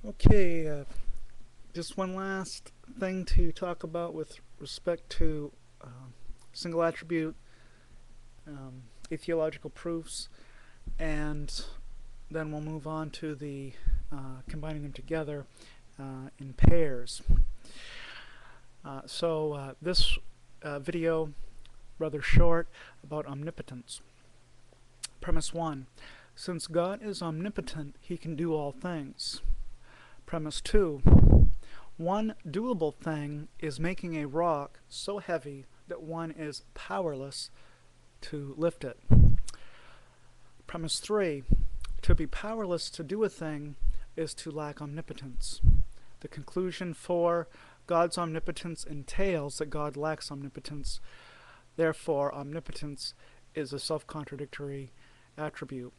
Okay, just one last thing to talk about with respect to single attribute etiological proofs, and then we'll move on to the combining them together in pairs. This video, rather short, about omnipotence. Premise 1. Since God is omnipotent, he can do all things. Premise 2. One doable thing is making a rock so heavy that one is powerless to lift it. Premise 3. To be powerless to do a thing is to lack omnipotence. The conclusion 4. God's omnipotence entails that God lacks omnipotence. Therefore, omnipotence is a self-contradictory attribute.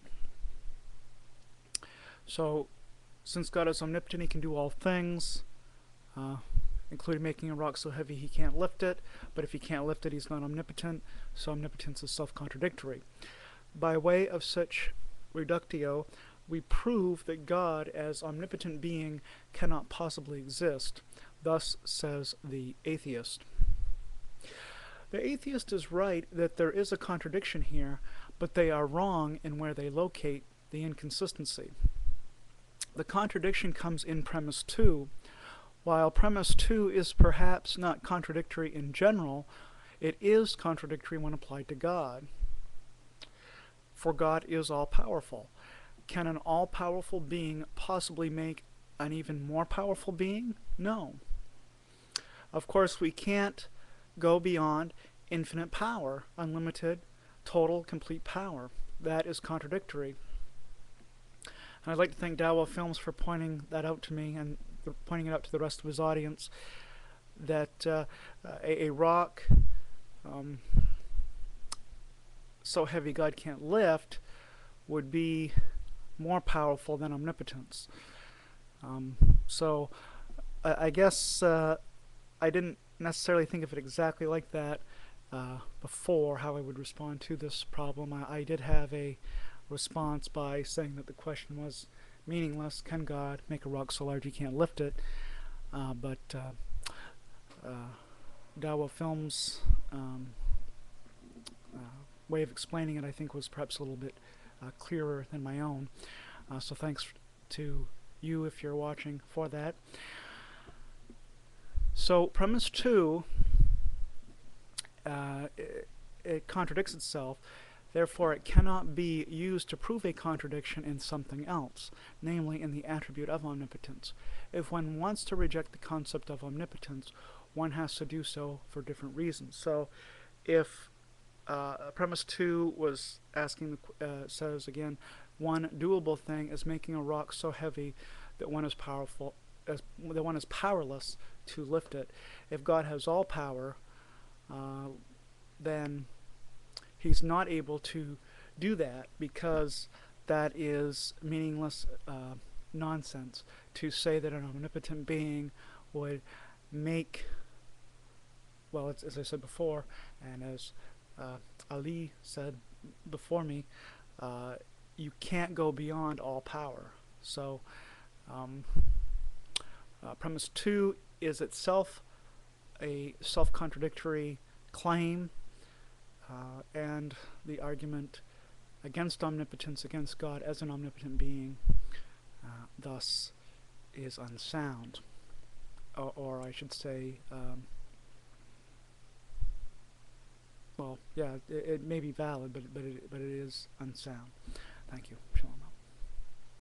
So, since God is omnipotent, he can do all things, including making a rock so heavy he can't lift it. But if he can't lift it, he's not omnipotent, so omnipotence is self-contradictory. By way of such reductio, we prove that God, as omnipotent being, cannot possibly exist. Thus says the atheist. The atheist is right that there is a contradiction here, but they are wrong in where they locate the inconsistency. The contradiction comes in premise 2. While premise 2 is perhaps not contradictory in general, it is contradictory when applied to God. For God is all-powerful. Can an all-powerful being possibly make an even more powerful being? No. Of course, we can't go beyond infinite power, unlimited, total, complete power. That is contradictory. And I'd like to thank Dawa Films for pointing that out to me and pointing it out to the rest of his audience, that a rock so heavy God can't lift would be more powerful than omnipotence. I guess I didn't necessarily think of it exactly like that before, how I would respond to this problem. I did have a response by saying that the question was meaningless. Can God make a rock so large he can't lift it? Dawa Films' way of explaining it, I think, was perhaps a little bit clearer than my own. So thanks to you, if you're watching, for that. So premise 2, it contradicts itself. Therefore, it cannot be used to prove a contradiction in something else, namely in the attribute of omnipotence. If one wants to reject the concept of omnipotence, one has to do so for different reasons. So if premise 2 was asking, says again, one doable thing is making a rock so heavy that one is powerless to lift it. If God has all power, then he's not able to do that, because that is meaningless nonsense to say that an omnipotent being would make, well, as I said before, and as Ali said before me, you can't go beyond all power. So premise 2 is itself a self-contradictory claim, and the argument against omnipotence, against God as an omnipotent being, thus is unsound. Or I should say, well, yeah, it may be valid, but it is unsound. Thank you. Shalom.